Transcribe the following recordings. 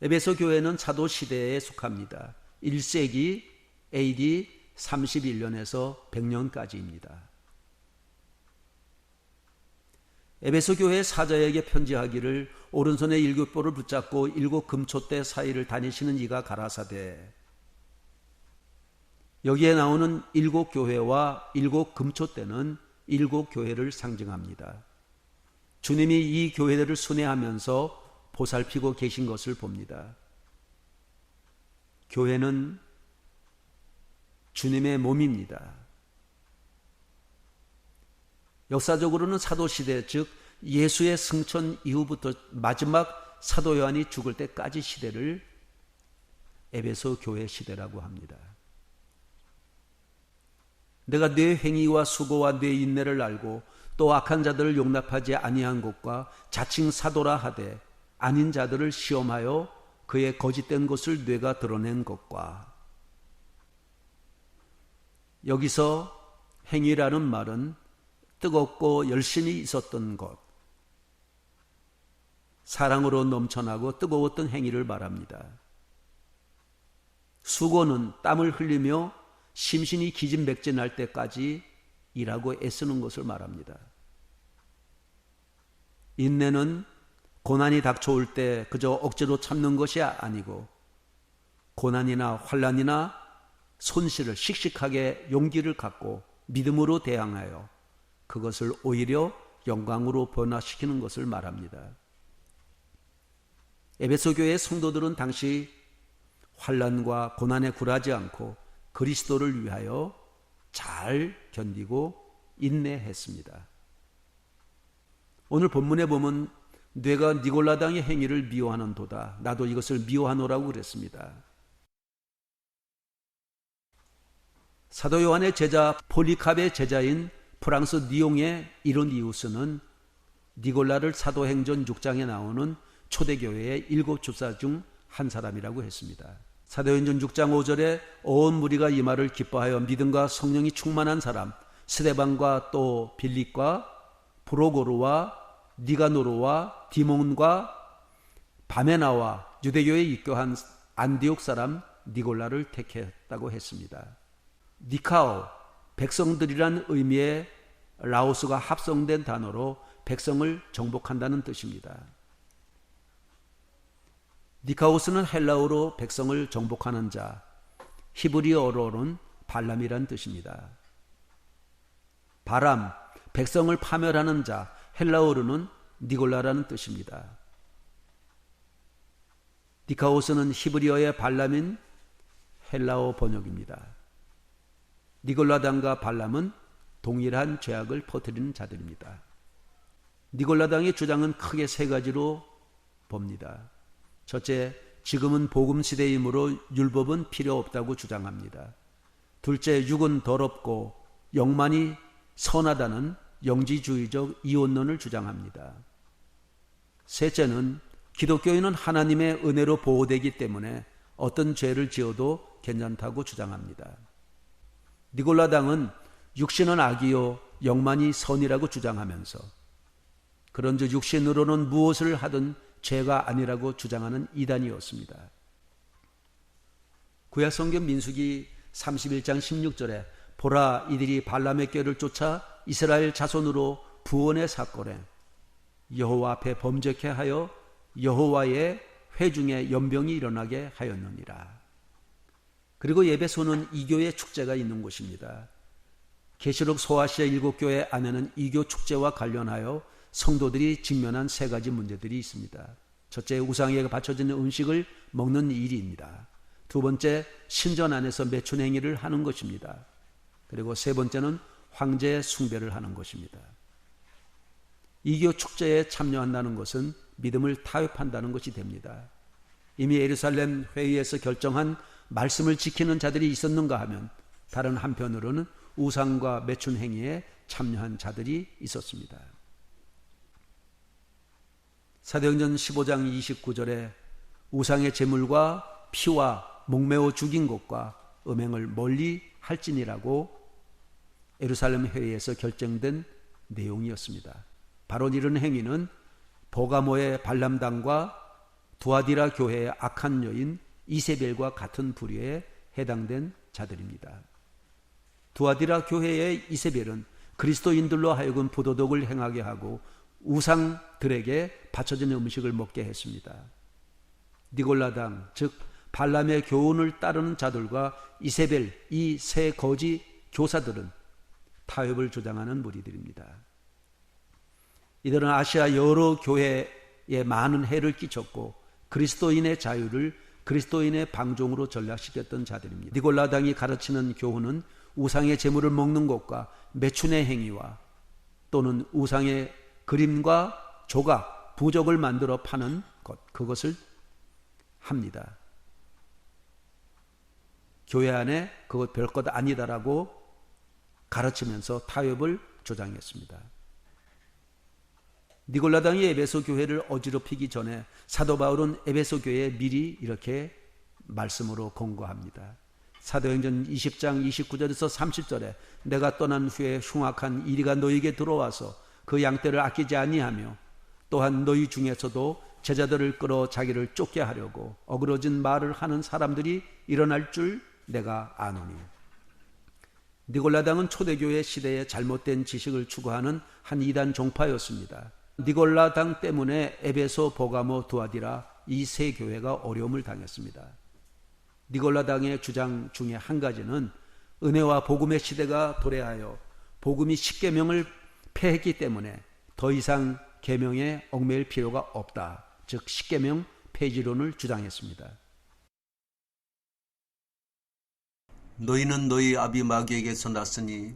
에베소 교회는 사도 시대에 속합니다. 1세기 AD 31년에서 100년까지입니다. 에베소 교회 사자에게 편지하기를 오른손에 7볼을 붙잡고 7 금초대 사이를 다니시는 이가 가라사대. 여기에 나오는 7 교회와 7 금초대는 7 교회를 상징합니다. 주님이 이 교회들을 순회하면서 보살피고 계신 것을 봅니다. 교회는 주님의 몸입니다. 역사적으로는 사도시대, 즉 예수의 승천 이후부터 마지막 사도 요한이 죽을 때까지 시대를 에베소 교회 시대라고 합니다. 내가 네 행위와 수고와 네 인내를 알고 또 악한 자들을 용납하지 아니한 것과 자칭 사도라 하되 아닌 자들을 시험하여 그의 거짓된 것을 뇌가 드러낸 것과. 여기서 행위라는 말은 뜨겁고 열심히 있었던 것, 사랑으로 넘쳐나고 뜨거웠던 행위를 말합니다. 수고는 땀을 흘리며 심신이 기진맥진할 때까지 일하고 애쓰는 것을 말합니다. 인내는 고난이 닥쳐올 때 그저 억지로 참는 것이 아니고 고난이나 환난이나 손실을 씩씩하게 용기를 갖고 믿음으로 대항하여 그것을 오히려 영광으로 변화시키는 것을 말합니다. 에베소 교회의 성도들은 당시 환난과 고난에 굴하지 않고 그리스도를 위하여 잘 견디고 인내했습니다. 오늘 본문에 보면 뇌가 니골라당의 행위를 미워하는도다. 나도 이것을 미워하노라고 그랬습니다. 사도 요한의 제자 폴리캅의 제자인 프랑스 니옹의 이런 이웃은 니골라를 사도행전 6장에 나오는 초대교회의 7 집사 중 한 사람이라고 했습니다. 사도행전 6장 5절에 온 무리가 이 말을 기뻐하여 믿음과 성령이 충만한 사람 스데반과 또 빌립과 브로고르와 니가노르와 디몬과 바메나와 유대교에 입교한 안디옥 사람 니골라를 택했다고 했습니다. 니카오, 백성들이란 의미의 라오스가 합성된 단어로 백성을 정복한다는 뜻입니다. 니카오스는 헬라어로 백성을 정복하는 자, 히브리어로는 발람이란 뜻입니다. 바람, 백성을 파멸하는 자, 헬라어로는 니골라라는 뜻입니다. 니카오스는 히브리어의 발람인 헬라어 번역입니다. 니골라당과 발람은 동일한 죄악을 퍼뜨리는 자들입니다. 니골라당의 주장은 크게 3가지로 봅니다. 첫째, 지금은 복음 시대이므로 율법은 필요 없다고 주장합니다. 둘째, 육은 더럽고 영만이 선하다는 영지주의적 이원론을 주장합니다. 셋째는 기독교인은 하나님의 은혜로 보호되기 때문에 어떤 죄를 지어도 괜찮다고 주장합니다. 니골라당은 육신은 악이요 영만이 선이라고 주장하면서 그런즉 육신으로는 무엇을 하든 죄가 아니라고 주장하는 이단이었습니다. 구약성경 민수기 31장 16절에 보라 이들이 발람의 꾀를 쫓아 이스라엘 자손으로 부원의 사건에 여호와 앞에 범죄케 하여 여호와의 회중에 연병이 일어나게 하였느니라. 그리고 예배소는 이교의 축제가 있는 곳입니다. 계시록 소아시아 7교회 안에는 이교 축제와 관련하여 성도들이 직면한 3가지 문제들이 있습니다. 첫째, 우상에게 바쳐지는 음식을 먹는 일입니다. 두 번째, 신전 안에서 매춘 행위를 하는 것입니다. 그리고 세 번째는 황제 숭배를 하는 것입니다. 이교 축제에 참여한다는 것은 믿음을 타협한다는 것이 됩니다. 이미 예루살렘 회의에서 결정한 말씀을 지키는 자들이 있었는가 하면 다른 한편으로는 우상과 매춘 행위에 참여한 자들이 있었습니다. 사도행전 15장 29절에 우상의 제물과 피와 목매어 죽인 것과 음행을 멀리 할지니라고 예루살렘 회의에서 결정된 내용이었습니다. 바로 이런 행위는 버가모의 발람당과 두아디라 교회의 악한 여인 이세벨과 같은 부류에 해당된 자들입니다. 두아디라 교회의 이세벨은 그리스도인들로 하여금 부도덕을 행하게 하고 우상들에게 바쳐진 음식을 먹게 했습니다. 니골라당, 즉 발람의 교훈을 따르는 자들과 이세벨, 이 세 거짓 교사들은 타협을 주장하는 무리들입니다. 이들은 아시아 여러 교회에 많은 해를 끼쳤고 그리스도인의 자유를 그리스도인의 방종으로 전락시켰던 자들입니다. 니골라당이 가르치는 교훈은 우상의 제물을 먹는 것과 매춘의 행위와 또는 우상의 그림과 조각, 부적을 만들어 파는 것, 그것을 합니다. 교회 안에 그것 별것 아니다라고 가르치면서 타협을 주장했습니다. 니골라당이 에베소 교회를 어지럽히기 전에 사도 바울은 에베소 교회에 미리 이렇게 말씀으로 권고합니다. 사도행전 20장 29절에서 30절에 내가 떠난 후에 흉악한 이리가 너희에게 들어와서 그 양떼를 아끼지 아니하며 또한 너희 중에서도 제자들을 끌어 자기를 쫓게 하려고 어그러진 말을 하는 사람들이 일어날 줄 내가 아노니. 니골라당은 초대교회 시대에 잘못된 지식을 추구하는 한 이단 종파였습니다. 니골라당 때문에 에베소, 보가모, 두아디라 이 세 교회가 어려움을 당했습니다. 니골라당의 주장 중에 한 가지는 은혜와 복음의 시대가 도래하여 복음이 십계명을 폐했기 때문에 더 이상 계명에 얽매일 필요가 없다. 즉 십계명 폐지론을 주장했습니다. 너희는 너희 아비 마귀에게서 났으니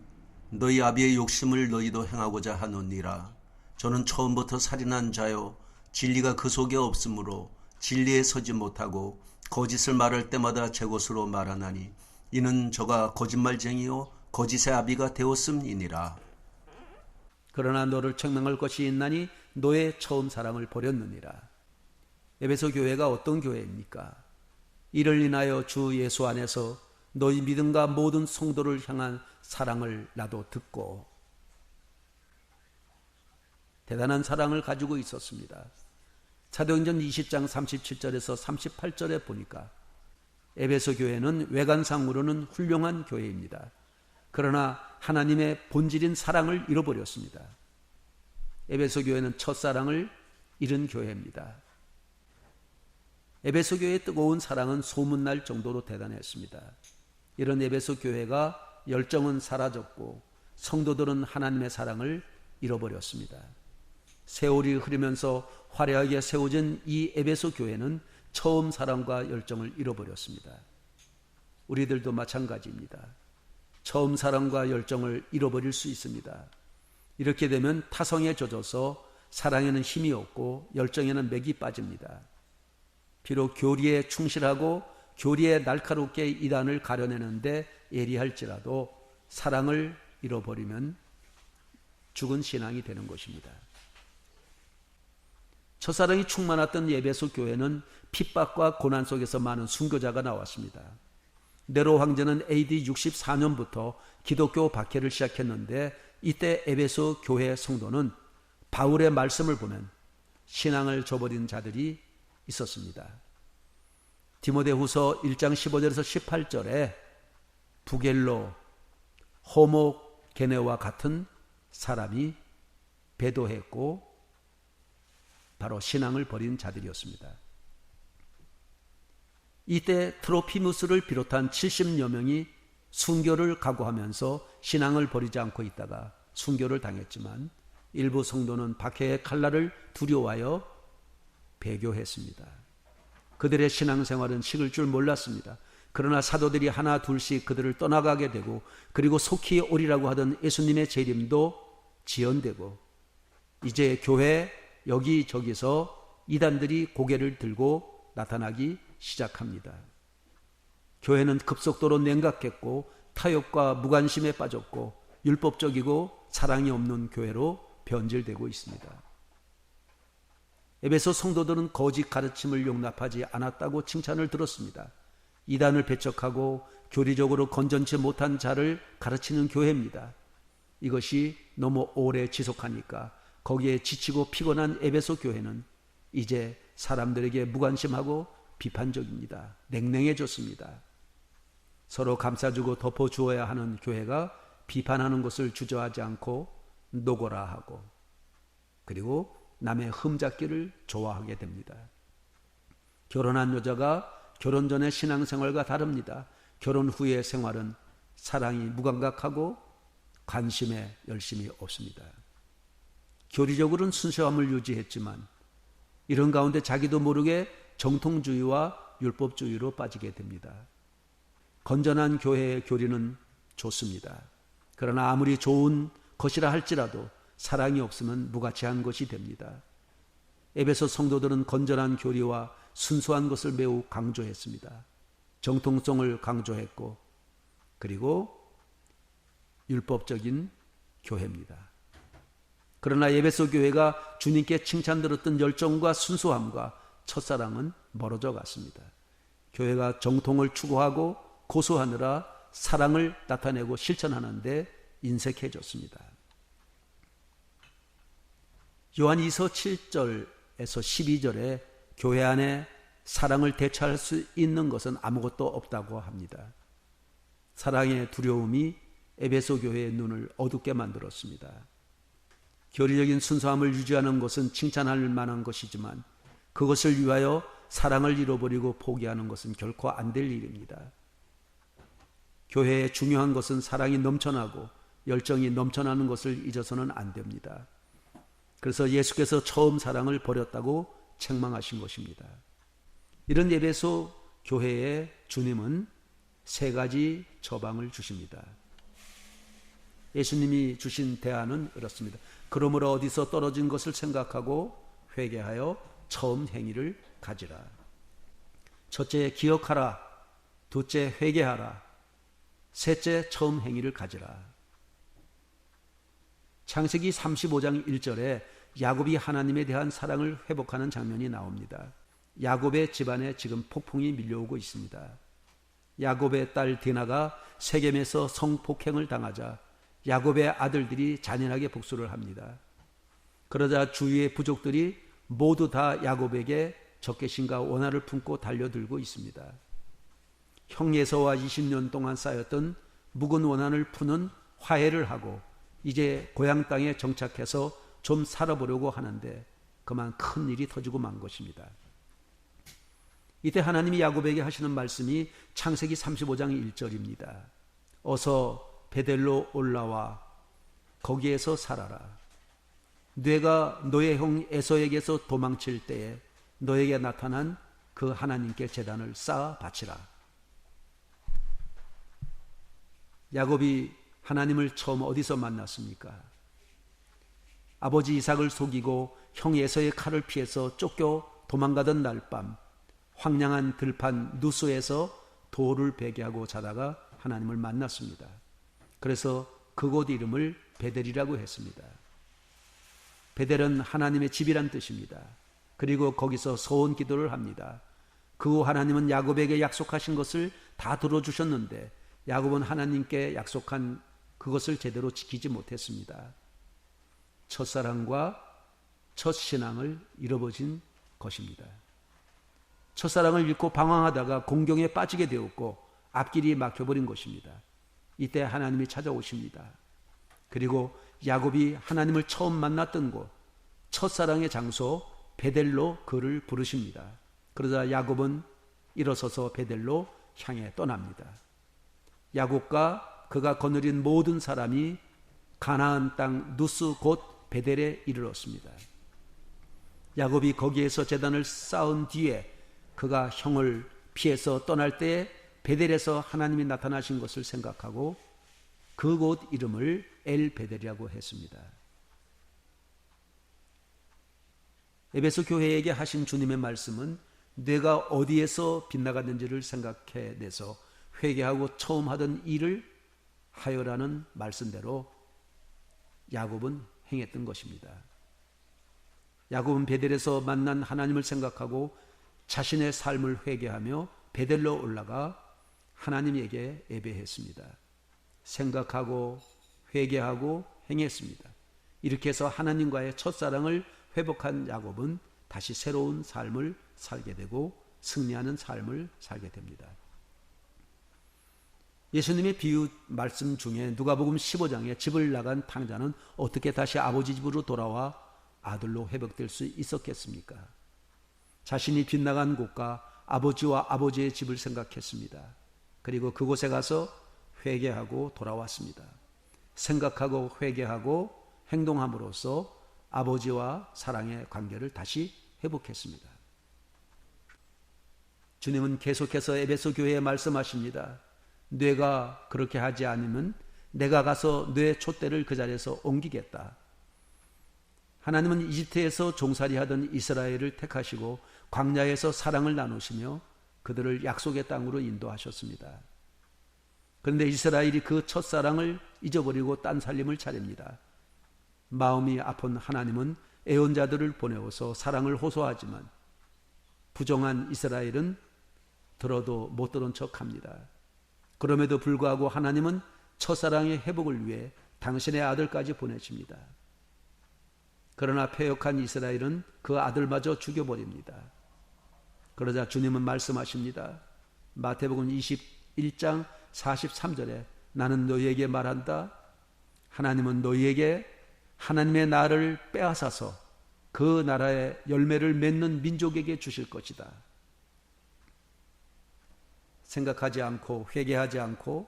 너희 아비의 욕심을 너희도 행하고자 하노니라. 저는 처음부터 살인한 자요 진리가 그 속에 없으므로 진리에 서지 못하고 거짓을 말할 때마다 제 것으로 말하나니 이는 저가 거짓말쟁이요 거짓의 아비가 되었음이니라. 그러나 너를 책망할 것이 있나니 너의 처음 사랑을 버렸느니라. 에베소 교회가 어떤 교회입니까? 이를 인하여 주 예수 안에서 너희 믿음과 모든 성도를 향한 사랑을 나도 듣고 대단한 사랑을 가지고 있었습니다. 사도행전 20장 37절에서 38절에 보니까 에베소 교회는 외관상으로는 훌륭한 교회입니다. 그러나 하나님의 본질인 사랑을 잃어버렸습니다. 에베소 교회는 첫사랑을 잃은 교회입니다. 에베소 교회의 뜨거운 사랑은 소문날 정도로 대단했습니다. 이런 에베소 교회가 열정은 사라졌고 성도들은 하나님의 사랑을 잃어버렸습니다. 세월이 흐르면서 화려하게 세워진 이 에베소 교회는 처음 사랑과 열정을 잃어버렸습니다. 우리들도 마찬가지입니다. 처음 사랑과 열정을 잃어버릴 수 있습니다. 이렇게 되면 타성에 젖어서 사랑에는 힘이 없고 열정에는 맥이 빠집니다. 비록 교리에 충실하고 교리에 날카롭게 이단을 가려내는데 예리할지라도 사랑을 잃어버리면 죽은 신앙이 되는 것입니다. 첫사랑이 충만했던 에베소 교회는 핍박과 고난 속에서 많은 순교자가 나왔습니다. 네로 황제는 AD 64년부터 기독교 박해를 시작했는데 이때 에베소 교회 성도는 바울의 말씀을 보면 신앙을 저버린 자들이 있었습니다. 디모데후서 1장 15절에서 18절에 부겔로, 호모게네와 같은 사람이 배도했고 바로 신앙을 버린 자들이었습니다. 이때 트로피무스를 비롯한 70여 명이 순교를 각오하면서 신앙을 버리지 않고 있다가 순교를 당했지만 일부 성도는 박해의 칼날을 두려워하여 배교했습니다. 그들의 신앙생활은 식을 줄 몰랐습니다. 그러나 사도들이 하나 둘씩 그들을 떠나가게 되고 그리고 속히 오리라고 하던 예수님의 재림도 지연되고 이제 교회 여기저기서 이단들이 고개를 들고 나타나기 시작합니다. 교회는 급속도로 냉각했고 타협과 무관심에 빠졌고 율법적이고 사랑이 없는 교회로 변질되고 있습니다. 에베소 성도들은 거짓 가르침을 용납하지 않았다고 칭찬을 들었습니다. 이단을 배척하고 교리적으로 건전치 못한 자를 가르치는 교회입니다. 이것이 너무 오래 지속하니까 거기에 지치고 피곤한 에베소 교회는 이제 사람들에게 무관심하고 비판적입니다. 냉랭해졌습니다. 서로 감싸주고 덮어주어야 하는 교회가 비판하는 것을 주저하지 않고 노고라 하고, 그리고 남의 흠잡기를 좋아하게 됩니다. 결혼한 여자가 결혼 전의 신앙생활과 다릅니다. 결혼 후의 생활은 사랑이 무감각하고 관심에 열심이 없습니다. 교리적으로는 순수함을 유지했지만 이런 가운데 자기도 모르게 정통주의와 율법주의로 빠지게 됩니다. 건전한 교회의 교리는 좋습니다. 그러나 아무리 좋은 것이라 할지라도 사랑이 없으면 무가치한 것이 됩니다. 에베소 성도들은 건전한 교리와 순수한 것을 매우 강조했습니다. 정통성을 강조했고, 그리고 율법적인 교회입니다. 그러나 에베소 교회가 주님께 칭찬들었던 열정과 순수함과 첫사랑은 멀어져 갔습니다. 교회가 정통을 추구하고 고수하느라 사랑을 나타내고 실천하는데 인색해졌습니다. 요한 2서 7절에서 12절에 교회 안에 사랑을 대체할 수 있는 것은 아무것도 없다고 합니다. 사랑의 두려움이 에베소 교회의 눈을 어둡게 만들었습니다. 교리적인 순수함을 유지하는 것은 칭찬할 만한 것이지만 그것을 위하여 사랑을 잃어버리고 포기하는 것은 결코 안 될 일입니다. 교회에 중요한 것은 사랑이 넘쳐나고 열정이 넘쳐나는 것을 잊어서는 안 됩니다. 그래서 예수께서 처음 사랑을 버렸다고 책망하신 것입니다. 이런 에베소 교회에 주님은 세 가지 처방을 주십니다. 예수님이 주신 대안은 이렇습니다. 그러므로 어디서 떨어진 것을 생각하고 회개하여 처음 행위를 가지라. 첫째, 기억하라. 둘째, 회개하라. 셋째, 처음 행위를 가지라. 창세기 35장 1절에 야곱이 하나님에 대한 사랑을 회복하는 장면이 나옵니다. 야곱의 집안에 지금 폭풍이 밀려오고 있습니다. 야곱의 딸 디나가 세겜에서 성폭행을 당하자 야곱의 아들들이 잔인하게 복수를 합니다. 그러자 주위의 부족들이 모두 다 야곱에게 적개심과 원한을 품고 달려들고 있습니다. 형 에서와 20년 동안 쌓였던 묵은 원한을 푸는 화해를 하고 이제 고향 땅에 정착해서 좀 살아보려고 하는데 그만 큰 일이 터지고 만 것입니다. 이때 하나님이 야곱에게 하시는 말씀이 창세기 35장 1절입니다. 어서 베델로 올라와 거기에서 살아라. 뇌가 너의 형 에서에게서 도망칠 때에 너에게 나타난 그 하나님께 제단을 쌓아 바치라. 야곱이 하나님을 처음 어디서 만났습니까? 아버지 이삭을 속이고 형 에서의 칼을 피해서 쫓겨 도망가던 날밤 황량한 들판 누수에서 돌을 베개하고 자다가 하나님을 만났습니다. 그래서 그곳 이름을 베델이라고 했습니다. 베델은 하나님의 집이란 뜻입니다. 그리고 거기서 소원 기도를 합니다. 그 후 하나님은 야곱에게 약속하신 것을 다 들어주셨는데 야곱은 하나님께 약속한 그것을 제대로 지키지 못했습니다. 첫사랑과 첫 신앙을 잃어버린 것입니다. 첫사랑을 잃고 방황하다가 공경에 빠지게 되었고 앞길이 막혀버린 것입니다. 이때 하나님이 찾아오십니다. 그리고 야곱이 하나님을 처음 만났던 곳 첫사랑의 장소 베델로 그를 부르십니다. 그러자 야곱은 일어서서 베델로 향해 떠납니다. 야곱과 그가 거느린 모든 사람이 가나안 땅 누스 곧 베델에 이르렀습니다. 야곱이 거기에서 제단을 쌓은 뒤에 그가 형을 피해서 떠날 때에 베델에서 하나님이 나타나신 것을 생각하고 그곳 이름을 엘 베델이라고 했습니다. 에베소 교회에게 하신 주님의 말씀은 내가 어디에서 빗나갔는지를 생각해내서 회개하고 처음 하던 일을 하여라는 말씀대로 야곱은 행했던 것입니다. 야곱은 베델에서 만난 하나님을 생각하고 자신의 삶을 회개하며 베델로 올라가 하나님에게 예배했습니다. 생각하고 회개하고 행했습니다. 이렇게 해서 하나님과의 첫사랑을 회복한 야곱은 다시 새로운 삶을 살게 되고 승리하는 삶을 살게 됩니다. 예수님의 비유 말씀 중에 누가복음 15장에 집을 나간 탕자는 어떻게 다시 아버지 집으로 돌아와 아들로 회복될 수 있었겠습니까? 자신이 빗나간 곳과 아버지와 아버지의 집을 생각했습니다. 그리고 그곳에 가서 회개하고 돌아왔습니다. 생각하고 회개하고 행동함으로써 아버지와 사랑의 관계를 다시 회복했습니다. 주님은 계속해서 에베소 교회에 말씀하십니다. 뇌가 그렇게 하지 않으면 내가 가서 뇌 촛대를 그 자리에서 옮기겠다. 하나님은 이집트에서 종살이 하던 이스라엘을 택하시고 광야에서 사랑을 나누시며 그들을 약속의 땅으로 인도하셨습니다. 그런데 이스라엘이 그 첫사랑을 잊어버리고 딴살림을 차립니다. 마음이 아픈 하나님은 애혼자들을 보내어서 사랑을 호소하지만 부정한 이스라엘은 들어도 못 들은 척합니다. 그럼에도 불구하고 하나님은 첫사랑의 회복을 위해 당신의 아들까지 보내십니다. 그러나 패역한 이스라엘은 그 아들마저 죽여버립니다. 그러자 주님은 말씀하십니다. 마태복음 21장 43절에 나는 너희에게 말한다. 하나님은 너희에게 하나님의 나라를 빼앗아서 그 나라의 열매를 맺는 민족에게 주실 것이다. 생각하지 않고 회개하지 않고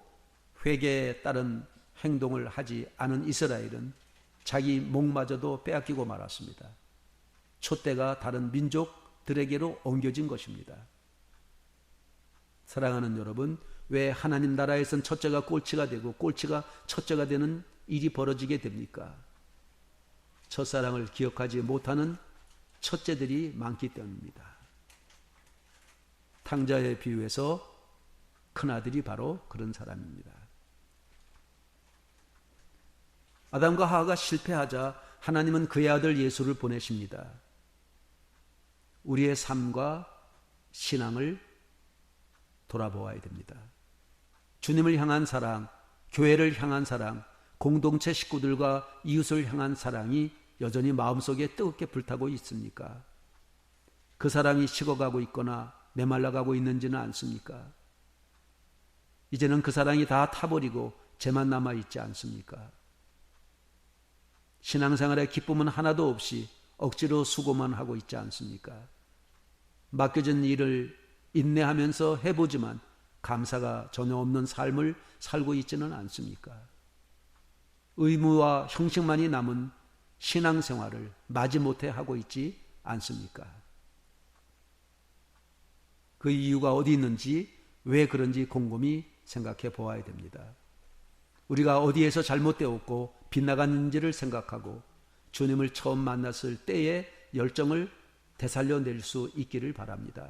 회개에 따른 행동을 하지 않은 이스라엘은 자기 목마저도 빼앗기고 말았습니다. 촛대가 다른 민족들에게로 옮겨진 것입니다. 사랑하는 여러분, 왜 하나님 나라에선 첫째가 꼴찌가 되고 꼴찌가 첫째가 되는 일이 벌어지게 됩니까? 첫사랑을 기억하지 못하는 첫째들이 많기 때문입니다. 탕자의 비유에서 큰아들이 바로 그런 사람입니다. 아담과 하와가 실패하자 하나님은 그의 아들 예수를 보내십니다. 우리의 삶과 신앙을 돌아보아야 됩니다. 주님을 향한 사랑, 교회를 향한 사랑, 공동체 식구들과 이웃을 향한 사랑이 여전히 마음속에 뜨겁게 불타고 있습니까? 그 사랑이 식어가고 있거나 메말라가고 있는지는 않습니까? 이제는 그 사랑이 다 타버리고 죄만 남아있지 않습니까? 신앙생활의 기쁨은 하나도 없이 억지로 수고만 하고 있지 않습니까? 맡겨진 일을 인내하면서 해보지만 감사가 전혀 없는 삶을 살고 있지는 않습니까? 의무와 형식만이 남은 신앙생활을 마지못해 하고 있지 않습니까? 그 이유가 어디 있는지, 왜 그런지 곰곰이 생각해 보아야 됩니다. 우리가 어디에서 잘못되었고 빗나갔는지를 생각하고 주님을 처음 만났을 때의 열정을 되살려낼 수 있기를 바랍니다.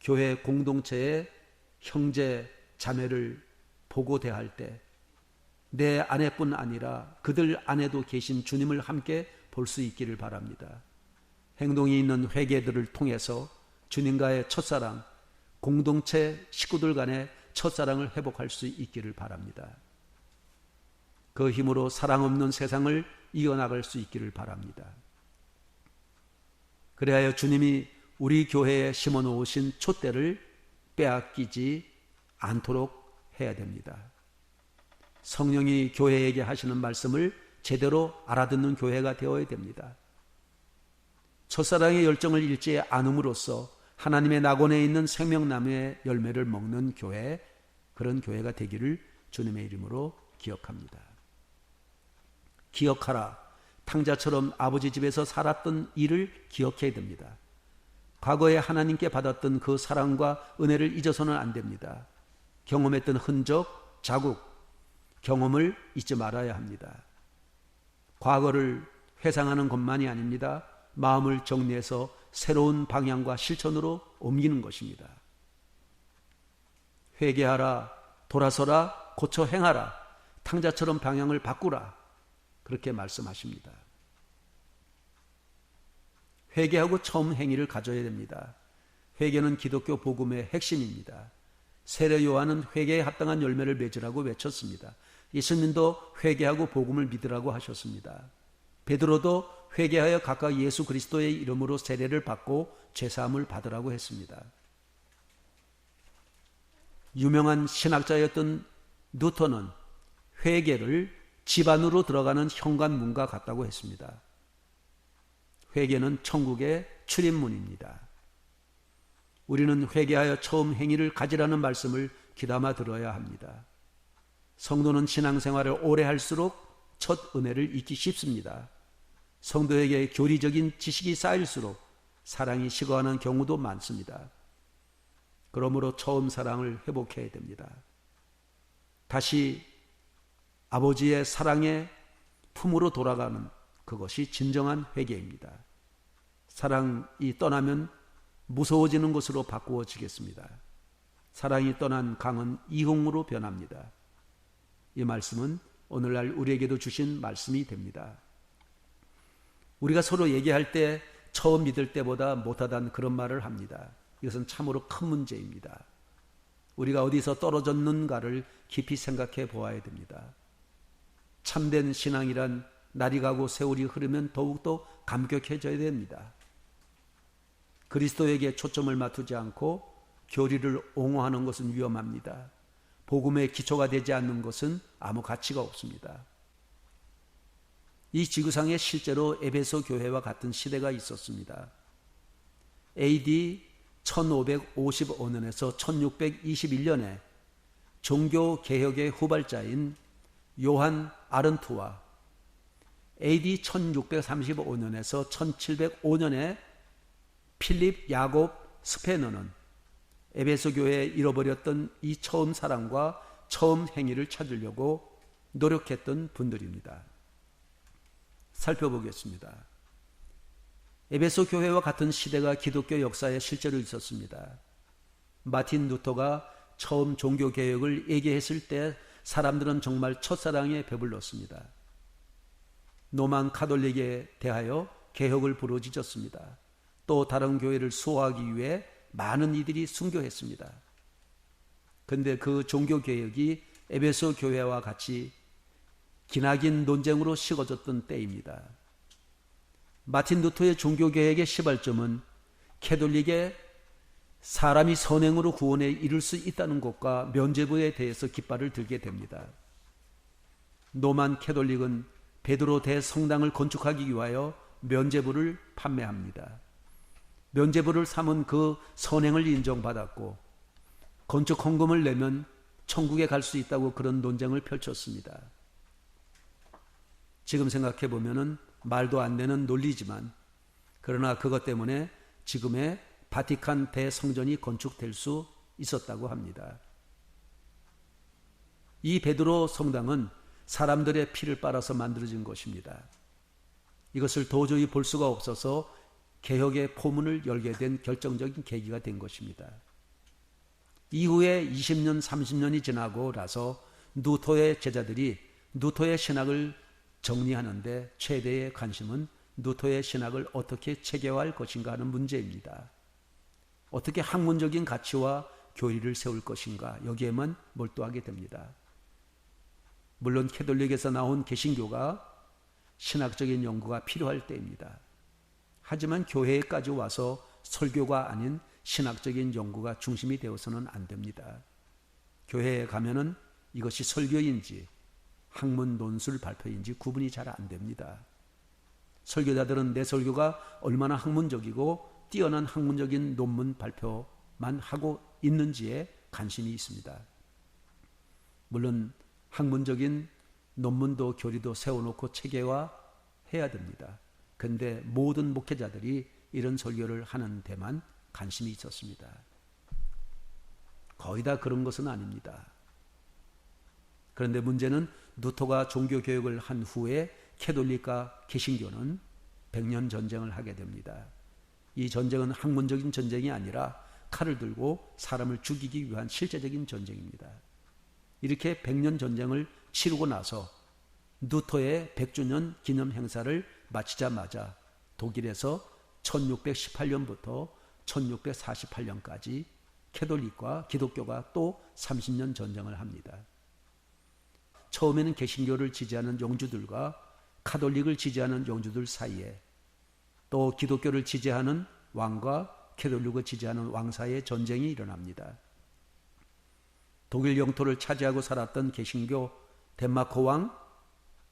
교회 공동체의 형제 자매를 보고 대할 때 내 아내뿐 아니라 그들 안에도 계신 주님을 함께 볼 수 있기를 바랍니다. 행동이 있는 회개들을 통해서 주님과의 첫사랑, 공동체 식구들 간의 첫사랑을 회복할 수 있기를 바랍니다. 그 힘으로 사랑 없는 세상을 이겨나갈 수 있기를 바랍니다. 그래야 주님이 우리 교회에 심어놓으신 촛대를 빼앗기지 않도록 해야 됩니다. 성령이 교회에게 하시는 말씀을 제대로 알아듣는 교회가 되어야 됩니다. 첫사랑의 열정을 잃지 않음으로써 하나님의 낙원에 있는 생명나무의 열매를 먹는 교회, 그런 교회가 되기를 주님의 이름으로 기억합니다. 기억하라. 탕자처럼 아버지 집에서 살았던 일을 기억해야 됩니다. 과거에 하나님께 받았던 그 사랑과 은혜를 잊어서는 안 됩니다. 경험했던 흔적, 자국, 경험을 잊지 말아야 합니다. 과거를 회상하는 것만이 아닙니다. 마음을 정리해서 새로운 방향과 실천으로 옮기는 것입니다. 회개하라, 돌아서라, 고쳐 행하라, 탕자처럼 방향을 바꾸라, 그렇게 말씀하십니다. 회개하고 처음 행위를 가져야 됩니다. 회개는 기독교 복음의 핵심입니다. 세례 요한은 회개에 합당한 열매를 맺으라고 외쳤습니다. 예수님도 회개하고 복음을 믿으라고 하셨습니다. 베드로도 회개하여 각각 예수 그리스도의 이름으로 세례를 받고 죄사함을 받으라고 했습니다. 유명한 신학자였던 뉴턴은 회개를 집안으로 들어가는 현관문과 같다고 했습니다. 회개는 천국의 출입문입니다. 우리는 회개하여 처음 행위를 가지라는 말씀을 귀담아 들어야 합니다. 성도는 신앙생활을 오래 할수록 첫 은혜를 잊기 쉽습니다. 성도에게 교리적인 지식이 쌓일수록 사랑이 식어가는 경우도 많습니다. 그러므로 처음 사랑을 회복해야 됩니다. 다시 아버지의 사랑의 품으로 돌아가는 그것이 진정한 회개입니다. 사랑이 떠나면 무서워지는 것으로 바꾸어지겠습니다. 사랑이 떠난 강은 이홍으로 변합니다. 이 말씀은 오늘날 우리에게도 주신 말씀이 됩니다. 우리가 서로 얘기할 때 처음 믿을 때보다 못하다는 그런 말을 합니다. 이것은 참으로 큰 문제입니다. 우리가 어디서 떨어졌는가를 깊이 생각해 보아야 됩니다. 참된 신앙이란 날이 가고 세월이 흐르면 더욱더 감격해져야 됩니다. 그리스도에게 초점을 맞추지 않고 교리를 옹호하는 것은 위험합니다. 복음의 기초가 되지 않는 것은 아무 가치가 없습니다. 이 지구상에 실제로 에베소 교회와 같은 시대가 있었습니다. AD 1555년에서 1621년에 종교개혁의 후발자인 요한 아른트와 AD 1635년에서 1705년에 필립 야곱 스페너는 에베소 교회에 잃어버렸던 이 처음 사랑과 처음 행위를 찾으려고 노력했던 분들입니다. 살펴보겠습니다. 에베소 교회와 같은 시대가 기독교 역사에 실제로 있었습니다. 마틴 루터가 처음 종교개혁을 얘기했을 때 사람들은 정말 첫사랑에 배불렀습니다. 로만 카톨릭에 대하여 개혁을 부르짖었습니다. 또 다른 교회를 수호하기 위해 많은 이들이 순교했습니다. 그런데 그 종교개혁이 에베소 교회와 같이 기나긴 논쟁으로 식어졌던 때입니다. 마틴 루터의 종교개혁의 시발점은 캐톨릭의 사람이 선행으로 구원에 이를 수 있다는 것과 면죄부에 대해서 깃발을 들게 됩니다. 로만 캐톨릭은 베드로 대성당을 건축하기 위하여 면죄부를 판매합니다. 면죄부를 삼은 그 선행을 인정받았고 건축 헌금을 내면 천국에 갈 수 있다고 그런 논쟁을 펼쳤습니다. 지금 생각해 보면은 말도 안 되는 논리지만 그러나 그것 때문에 지금의 바티칸 대성전이 건축될 수 있었다고 합니다. 이 베드로 성당은 사람들의 피를 빨아서 만들어진 것입니다. 이것을 도저히 볼 수가 없어서 개혁의 포문을 열게 된 결정적인 계기가 된 것입니다. 이후에 20년, 30년이 지나고 나서 루터의 제자들이 루터의 신학을 정리하는데 최대의 관심은 루터의 신학을 어떻게 체계화할 것인가 하는 문제입니다. 어떻게 학문적인 가치와 교리를 세울 것인가 여기에만 몰두하게 됩니다. 물론 캐톨릭에서 나온 개신교가 신학적인 연구가 필요할 때입니다. 하지만 교회에까지 와서 설교가 아닌 신학적인 연구가 중심이 되어서는 안 됩니다. 교회에 가면은 이것이 설교인지 학문 논술 발표인지 구분이 잘 안 됩니다. 설교자들은 내 설교가 얼마나 학문적이고 뛰어난 학문적인 논문 발표만 하고 있는지에 관심이 있습니다. 물론 학문적인 논문도 교리도 세워놓고 체계화해야 됩니다. 그런데 모든 목회자들이 이런 설교를 하는 데만 관심이 있었습니다. 거의 다 그런 것은 아닙니다. 그런데 문제는 루터가 종교개혁을 한 후에 캐톨릭과 개신교는 100년 전쟁을 하게 됩니다. 이 전쟁은 학문적인 전쟁이 아니라 칼을 들고 사람을 죽이기 위한 실제적인 전쟁입니다. 이렇게 100년 전쟁을 치르고 나서 루터의 100주년 기념 행사를 마치자마자 독일에서 1618년부터 1648년까지 캐톨릭과 기독교가 또 30년 전쟁을 합니다. 처음에는 개신교를 지지하는 영주들과 카톨릭을 지지하는 영주들 사이에, 또 기독교를 지지하는 왕과 캐톨릭을 지지하는 왕 사이의 전쟁이 일어납니다. 독일 영토를 차지하고 살았던 개신교 덴마크 왕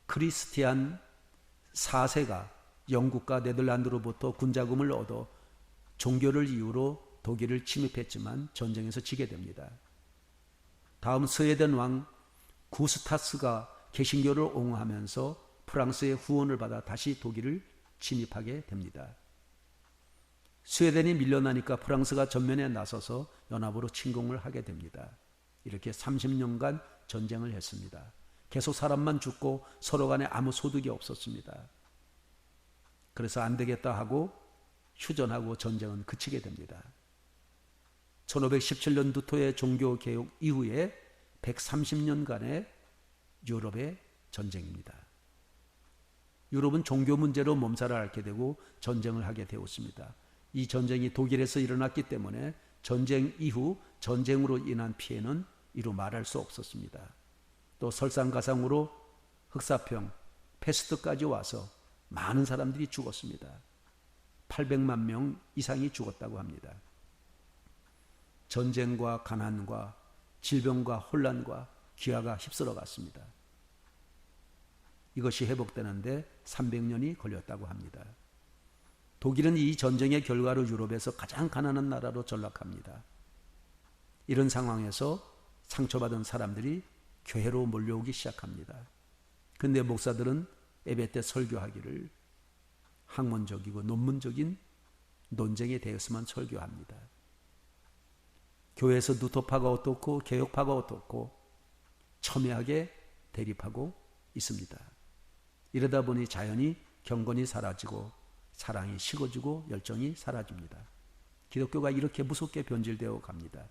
크리스티안 4세가 영국과 네덜란드로부터 군자금을 얻어 종교를 이유로 독일을 침입했지만 전쟁에서 지게 됩니다. 다음 스웨덴 왕 구스타스가 개신교를 옹호하면서 프랑스의 후원을 받아 다시 독일을 침입하게 됩니다. 스웨덴이 밀려나니까 프랑스가 전면에 나서서 연합으로 침공을 하게 됩니다. 이렇게 30년간 전쟁을 했습니다. 계속 사람만 죽고 서로 간에 아무 소득이 없었습니다. 그래서 안 되겠다 하고 휴전하고 전쟁은 그치게 됩니다. 1517년부터의 종교개혁 이후에 130년간의 유럽의 전쟁입니다. 유럽은 종교 문제로 몸살을 앓게 되고 전쟁을 하게 되었습니다. 이 전쟁이 독일에서 일어났기 때문에 전쟁 이후 전쟁으로 인한 피해는 이루 말할 수 없었습니다. 또 설상가상으로 흑사병, 패스트까지 와서 많은 사람들이 죽었습니다. 800만 명 이상이 죽었다고 합니다. 전쟁과 가난과 질병과 혼란과 기아가 휩쓸어 갔습니다. 이것이 회복되는데 300년이 걸렸다고 합니다. 독일은 이 전쟁의 결과로 유럽에서 가장 가난한 나라로 전락합니다. 이런 상황에서 상처받은 사람들이 교회로 몰려오기 시작합니다. 근데 목사들은 예배 때 설교하기를 학문적이고 논문적인 논쟁에 대해서만 설교합니다. 교회에서 누토파가 어떻고 개혁파가 어떻고 첨예하게 대립하고 있습니다. 이러다 보니 자연히 경건이 사라지고 사랑이 식어지고 열정이 사라집니다. 기독교가 이렇게 무섭게 변질되어 갑니다.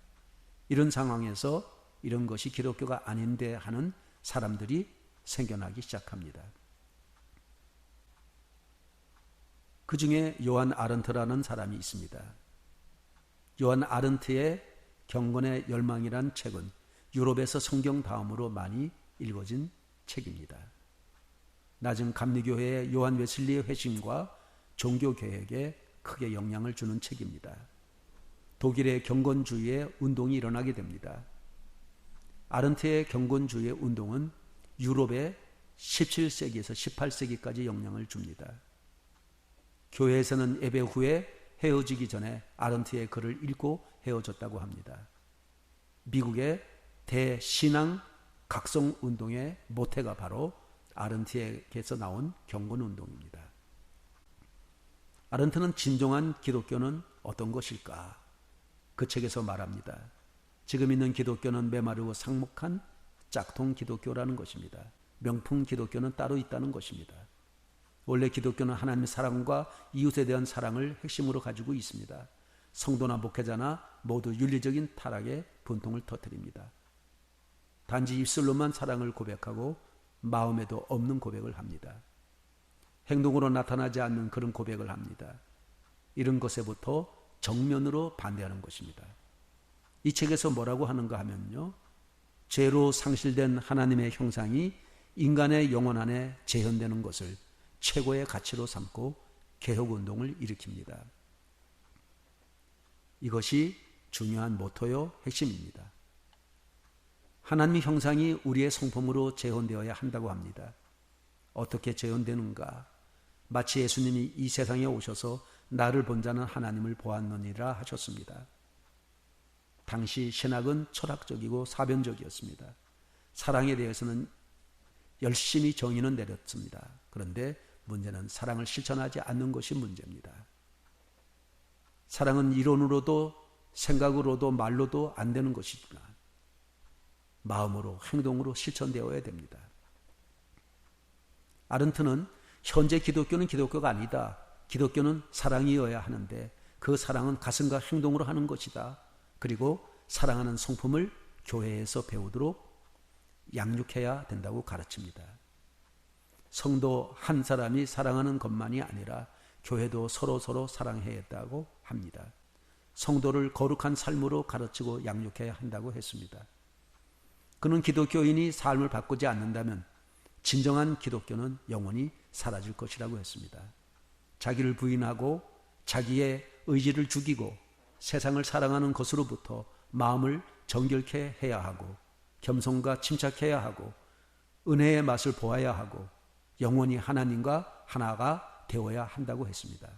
이런 상황에서 이런 것이 기독교가 아닌데 하는 사람들이 생겨나기 시작합니다. 그 중에 요한 아른트라는 사람이 있습니다. 요한 아른트의 경건의 열망이란 책은 유럽에서 성경 다음으로 많이 읽어진 책입니다. 낮은 감리교회의 요한 웨슬리의 회심과 종교개혁에 크게 영향을 주는 책입니다. 독일의 경건주의의 운동이 일어나게 됩니다. 아른트의 경건주의의 운동은 유럽의 17세기에서 18세기까지 영향을 줍니다. 교회에서는 예배 후에 헤어지기 전에 아른트의 글을 읽고 헤어졌다고 합니다. 미국의 대신앙 각성 운동의 모태가 바로 아른트에게서 나온 경건 운동입니다. 아른트는 진정한 기독교는 어떤 것일까? 그 책에서 말합니다. 지금 있는 기독교는 메마르고 상목한 짝퉁 기독교라는 것입니다. 명품 기독교는 따로 있다는 것입니다. 원래 기독교는 하나님의 사랑과 이웃에 대한 사랑을 핵심으로 가지고 있습니다. 성도나 목회자나 모두 윤리적인 타락의 분통을 터뜨립니다. 단지 입술로만 사랑을 고백하고 마음에도 없는 고백을 합니다. 행동으로 나타나지 않는 그런 고백을 합니다. 이런 것에부터 정면으로 반대하는 것입니다. 이 책에서 뭐라고 하는가 하면요. 죄로 상실된 하나님의 형상이 인간의 영혼 안에 재현되는 것을 최고의 가치로 삼고 개혁운동을 일으킵니다. 이것이 중요한 모토요 핵심입니다. 하나님의 형상이 우리의 성품으로 재현되어야 한다고 합니다. 어떻게 재현되는가? 마치 예수님이 이 세상에 오셔서 나를 본 자는 하나님을 보았느니라 하셨습니다. 당시 신학은 철학적이고 사변적이었습니다. 사랑에 대해서는 열심히 정의는 내렸습니다. 그런데 문제는 사랑을 실천하지 않는 것이 문제입니다. 사랑은 이론으로도 생각으로도 말로도 안 되는 것이지만 마음으로 행동으로 실천되어야 됩니다. 아른트는 현재 기독교는 기독교가 아니다. 기독교는 사랑이어야 하는데 그 사랑은 가슴과 행동으로 하는 것이다. 그리고 사랑하는 성품을 교회에서 배우도록 양육해야 된다고 가르칩니다. 성도 한 사람이 사랑하는 것만이 아니라 교회도 서로 사랑해야 했다고 합니다. 성도를 거룩한 삶으로 가르치고 양육해야 한다고 했습니다. 그는 기독교인이 삶을 바꾸지 않는다면 진정한 기독교는 영원히 사라질 것이라고 했습니다. 자기를 부인하고 자기의 의지를 죽이고 세상을 사랑하는 것으로부터 마음을 정결케 해야 하고 겸손과 침착해야 하고 은혜의 맛을 보아야 하고 영원히 하나님과 하나가 되어야 한다고 했습니다.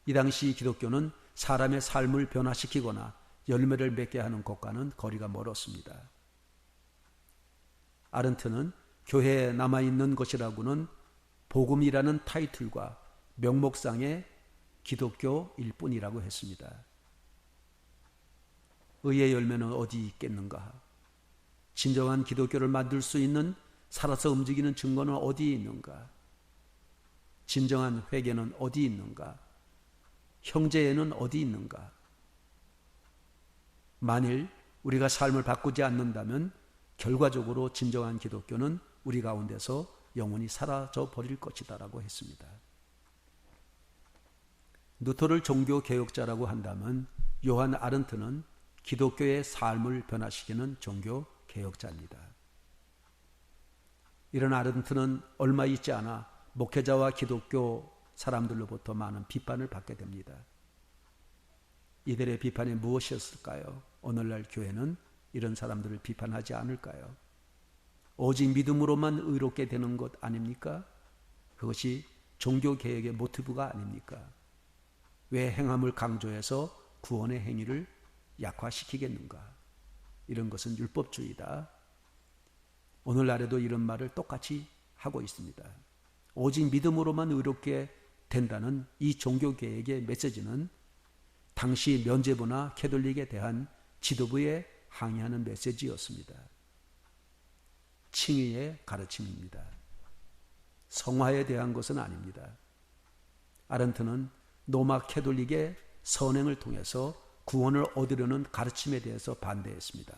이 당시 기독교는 사람의 삶을 변화시키거나 열매를 맺게 하는 것과는 거리가 멀었습니다. 아른트는 교회에 남아있는 것이라고는 복음이라는 타이틀과 명목상의 기독교일 뿐이라고 했습니다. 의의 열매는 어디 있겠는가? 진정한 기독교를 만들 수 있는 살아서 움직이는 증거는 어디 있는가? 진정한 회개는 어디 있는가? 형제에는 어디 있는가? 만일 우리가 삶을 바꾸지 않는다면 결과적으로 진정한 기독교는 우리 가운데서 영원히 사라져 버릴 것이다라고 했습니다. 루터를 종교개혁자라고 한다면 요한 아른트는 기독교의 삶을 변화시키는 종교개혁자입니다. 이런 아른트는 얼마 있지 않아 목회자와 기독교 사람들로부터 많은 비판을 받게 됩니다. 이들의 비판이 무엇이었을까요? 오늘날 교회는 이런 사람들을 비판하지 않을까요? 오직 믿음으로만 의롭게 되는 것 아닙니까? 그것이 종교개혁의 모티브가 아닙니까? 왜 행함을 강조해서 구원의 행위를 약화시키겠는가? 이런 것은 율법주의다. 오늘날에도 이런 말을 똑같이 하고 있습니다. 오직 믿음으로만 의롭게 된다는 이 종교개혁의 메시지는 당시 면죄부나 캐톨릭에 대한 지도부에 항의하는 메시지였습니다. 칭의의 가르침입니다. 성화에 대한 것은 아닙니다. 아른트는 로마 캐톨릭의 선행을 통해서 구원을 얻으려는 가르침에 대해서 반대했습니다.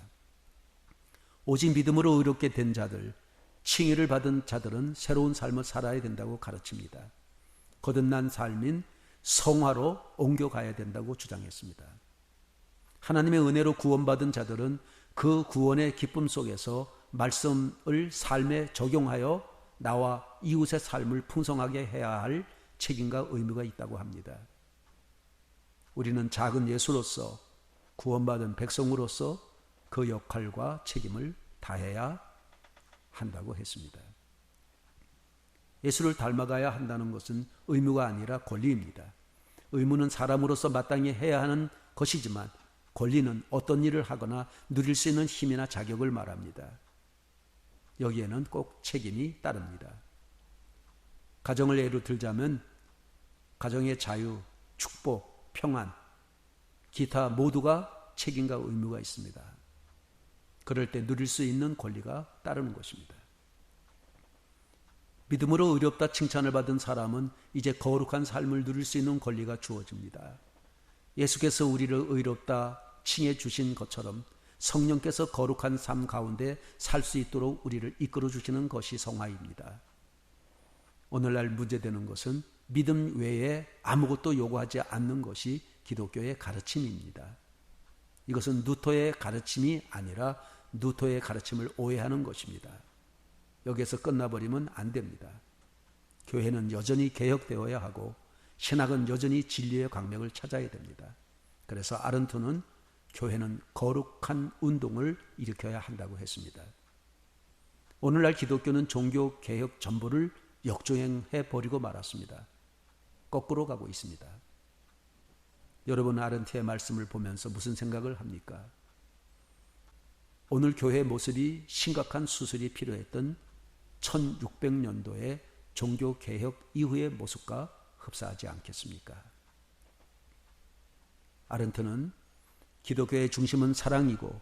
오직 믿음으로 의롭게 된 자들, 칭의를 받은 자들은 새로운 삶을 살아야 된다고 가르칩니다. 거듭난 삶인 성화로 옮겨가야 된다고 주장했습니다. 하나님의 은혜로 구원받은 자들은 그 구원의 기쁨 속에서 말씀을 삶에 적용하여 나와 이웃의 삶을 풍성하게 해야 할 책임과 의무가 있다고 합니다. 우리는 작은 예수로서 구원받은 백성으로서 그 역할과 책임을 다해야 한다고 했습니다. 예수를 닮아가야 한다는 것은 의무가 아니라 권리입니다. 의무는 사람으로서 마땅히 해야 하는 것이지만 권리는 어떤 일을 하거나 누릴 수 있는 힘이나 자격을 말합니다. 여기에는 꼭 책임이 따릅니다. 가정을 예로 들자면 가정의 자유, 축복, 평안, 기타 모두가 책임과 의무가 있습니다. 그럴 때 누릴 수 있는 권리가 따르는 것입니다. 믿음으로 의롭다 칭찬을 받은 사람은 이제 거룩한 삶을 누릴 수 있는 권리가 주어집니다. 예수께서 우리를 의롭다 칭해 주신 것처럼 성령께서 거룩한 삶 가운데 살 수 있도록 우리를 이끌어 주시는 것이 성화입니다. 오늘날 문제되는 것은 믿음 외에 아무것도 요구하지 않는 것이 기독교의 가르침입니다. 이것은 루터의 가르침이 아니라 루터의 가르침을 오해하는 것입니다. 여기에서 끝나버리면 안 됩니다. 교회는 여전히 개혁되어야 하고 신학은 여전히 진리의 광명을 찾아야 됩니다. 그래서 아른트는 교회는 거룩한 운동을 일으켜야 한다고 했습니다. 오늘날 기독교는 종교개혁 전부를 역주행해버리고 말았습니다. 거꾸로 가고 있습니다. 여러분 아른트의 말씀을 보면서 무슨 생각을 합니까? 오늘 교회의 모습이 심각한 수술이 필요했던 1600년도의 종교개혁 이후의 모습과 흡사하지 않겠습니까? 아른트는 기독교의 중심은 사랑이고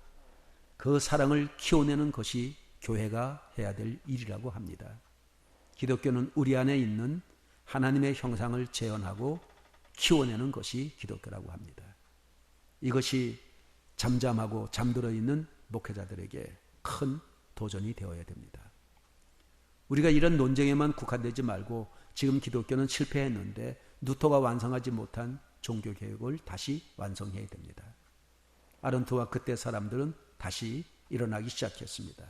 그 사랑을 키워내는 것이 교회가 해야 될 일이라고 합니다. 기독교는 우리 안에 있는 하나님의 형상을 재현하고 키워내는 것이 기독교라고 합니다. 이것이 잠잠하고 잠들어 있는 목회자들에게 큰 도전이 되어야 됩니다. 우리가 이런 논쟁에만 국한되지 말고 지금 기독교는 실패했는데 루터가 완성하지 못한 종교개혁을 다시 완성해야 됩니다. 아른트와 그때 사람들은 다시 일어나기 시작했습니다.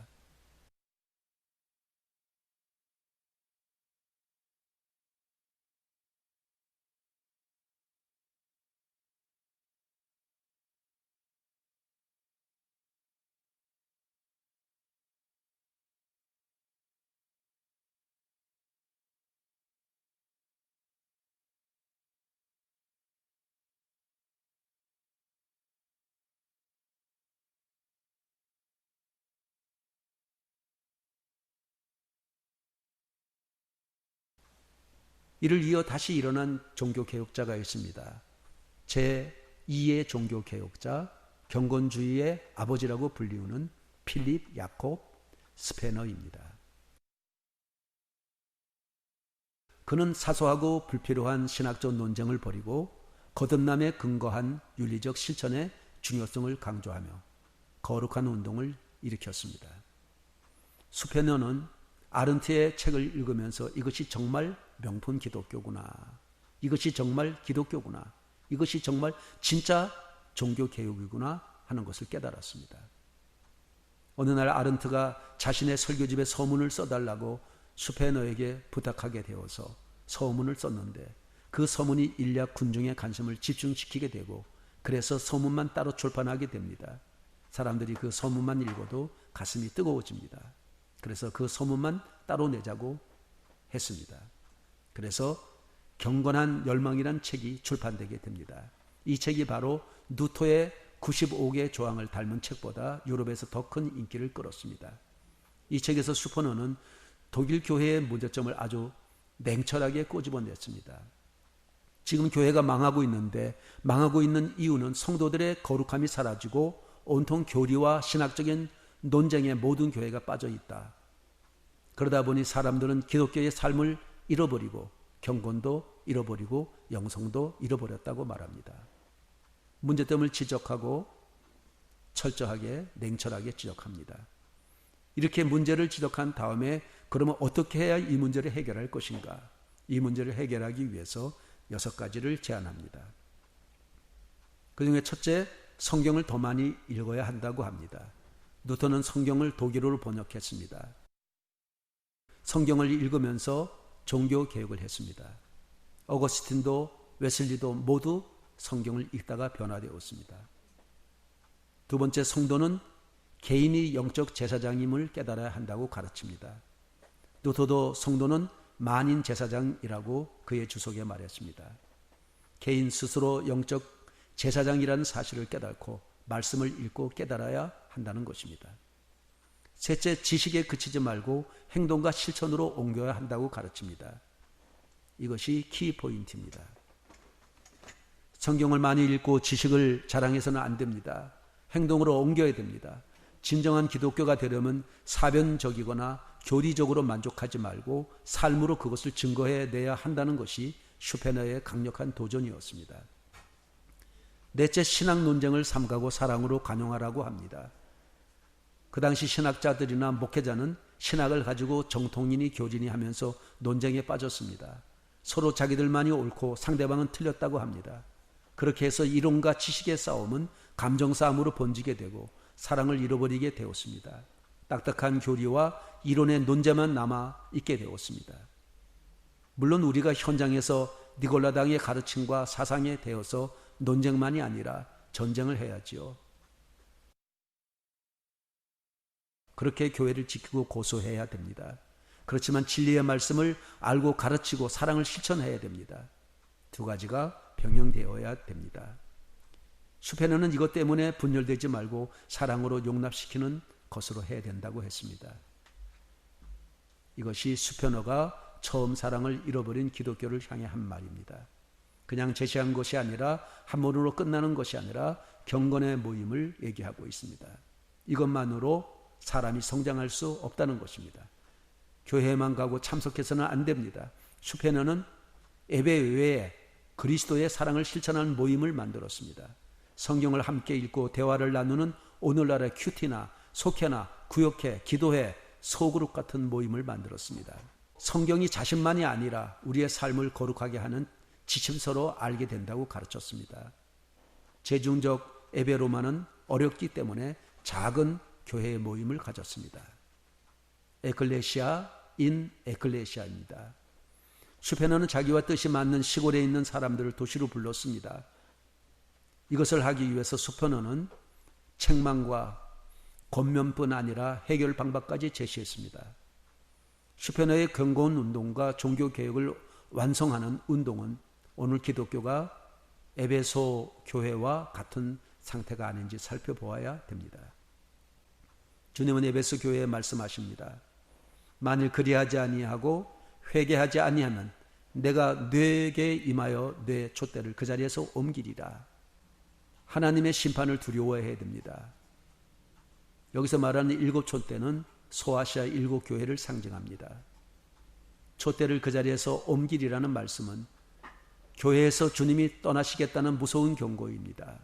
이를 이어 다시 일어난 종교개혁자가 있습니다. 제2의 종교개혁자, 경건주의의 아버지라고 불리우는 필립 야콥 스페너입니다. 그는 사소하고 불필요한 신학적 논쟁을 벌이고 거듭남에 근거한 윤리적 실천의 중요성을 강조하며 거룩한 운동을 일으켰습니다. 스페너는 아른트의 책을 읽으면서 이것이 정말 명품 기독교구나. 이것이 정말 기독교구나. 이것이 정말 진짜 종교개혁이구나 하는 것을 깨달았습니다. 어느 날 아른트가 자신의 설교집에 서문을 써달라고 스페너에게 부탁하게 되어서 서문을 썼는데 그 서문이 인략 군중의 관심을 집중시키게 되고 그래서 서문만 따로 출판하게 됩니다. 사람들이 그 서문만 읽어도 가슴이 뜨거워집니다. 그래서 그 서문만 따로 내자고 했습니다. 그래서 경건한 열망이란 책이 출판되게 됩니다. 이 책이 바로 누토의 95개 조항을 닮은 책보다 유럽에서 더 큰 인기를 끌었습니다. 이 책에서 슈퍼너는 독일 교회의 문제점을 아주 냉철하게 꼬집어냈습니다. 지금 교회가 망하고 있는데 망하고 있는 이유는 성도들의 거룩함이 사라지고 온통 교리와 신학적인 논쟁에 모든 교회가 빠져 있다. 그러다 보니 사람들은 기독교의 삶을 잃어버리고 경건도 잃어버리고 영성도 잃어버렸다고 말합니다. 문제점을 지적하고 철저하게 냉철하게 지적합니다. 이렇게 문제를 지적한 다음에 그러면 어떻게 해야 이 문제를 해결할 것인가? 이 문제를 해결하기 위해서 6가지를 제안합니다. 그중에 첫째, 성경을 더 많이 읽어야 한다고 합니다. 누터는 성경을 독일어로 번역했습니다. 성경을 읽으면서 종교 개혁을 했습니다. 어거스틴도 웨슬리도 모두 성경을 읽다가 변화되었습니다. 두 번째, 성도는 개인이 영적 제사장임을 깨달아야 한다고 가르칩니다. 누터도 성도는 만인 제사장이라고 그의 주석에 말했습니다. 개인 스스로 영적 제사장이라는 사실을 깨닫고 말씀을 읽고 깨달아야 한다는 것입니다. 셋째, 지식에 그치지 말고 행동과 실천으로 옮겨야 한다고 가르칩니다. 이것이 키포인트입니다. 성경을 많이 읽고 지식을 자랑해서는 안 됩니다. 행동으로 옮겨야 됩니다. 진정한 기독교가 되려면 사변적이거나 교리적으로 만족하지 말고 삶으로 그것을 증거해내야 한다는 것이 슈페너의 강력한 도전이었습니다. 넷째, 신학 논쟁을 삼가고 사랑으로 관용하라고 합니다. 그 당시 신학자들이나 목회자는 신학을 가지고 정통인이 교진이 하면서 논쟁에 빠졌습니다. 서로 자기들만이 옳고 상대방은 틀렸다고 합니다. 그렇게 해서 이론과 지식의 싸움은 감정 싸움으로 번지게 되고 사랑을 잃어버리게 되었습니다. 딱딱한 교리와 이론의 논쟁만 남아 있게 되었습니다. 물론 우리가 현장에서 니골라당의 가르침과 사상에 대해서 논쟁만이 아니라 전쟁을 해야지요. 그렇게 교회를 지키고 고소해야 됩니다. 그렇지만 진리의 말씀을 알고 가르치고 사랑을 실천해야 됩니다. 두 가지가 병행되어야 됩니다. 슈페너는 이것 때문에 분열되지 말고 사랑으로 용납시키는 것으로 해야 된다고 했습니다. 이것이 슈페너가 처음 사랑을 잃어버린 기독교를 향해 한 말입니다. 그냥 제시한 것이 아니라 한문으로 끝나는 것이 아니라 경건의 모임을 얘기하고 있습니다. 이것만으로 사람이 성장할 수 없다는 것입니다. 교회만 가고 참석해서는 안 됩니다. 슈페너는 예배 외에 그리스도의 사랑을 실천하는 모임을 만들었습니다. 성경을 함께 읽고 대화를 나누는 오늘날의 큐티나 속회나 구역회, 기도회, 소그룹 같은 모임을 만들었습니다. 성경이 자신만이 아니라 우리의 삶을 거룩하게 하는 지침서로 알게 된다고 가르쳤습니다. 제중적 에베로마는 어렵기 때문에 작은 교회의 모임을 가졌습니다. 에클레시아 인 에클레시아입니다. 슈페너는 자기와 뜻이 맞는 시골에 있는 사람들을 도시로 불렀습니다. 이것을 하기 위해서 슈페너는 책망과 권면뿐 아니라 해결 방법까지 제시했습니다. 슈페너의 경건 운동과 종교 개혁을 완성하는 운동은 오늘 기독교가 에베소 교회와 같은 상태가 아닌지 살펴보아야 됩니다. 주님은 에베소 교회에 말씀하십니다. 만일 그리하지 아니하고 회개하지 아니하면 내가 뇌에게 임하여 뇌 촛대를 그 자리에서 옮기리라. 하나님의 심판을 두려워해야 됩니다. 여기서 말하는 7 촛대는 소아시아 7 교회를 상징합니다. 촛대를 그 자리에서 옮기리라는 말씀은 교회에서 주님이 떠나시겠다는 무서운 경고입니다.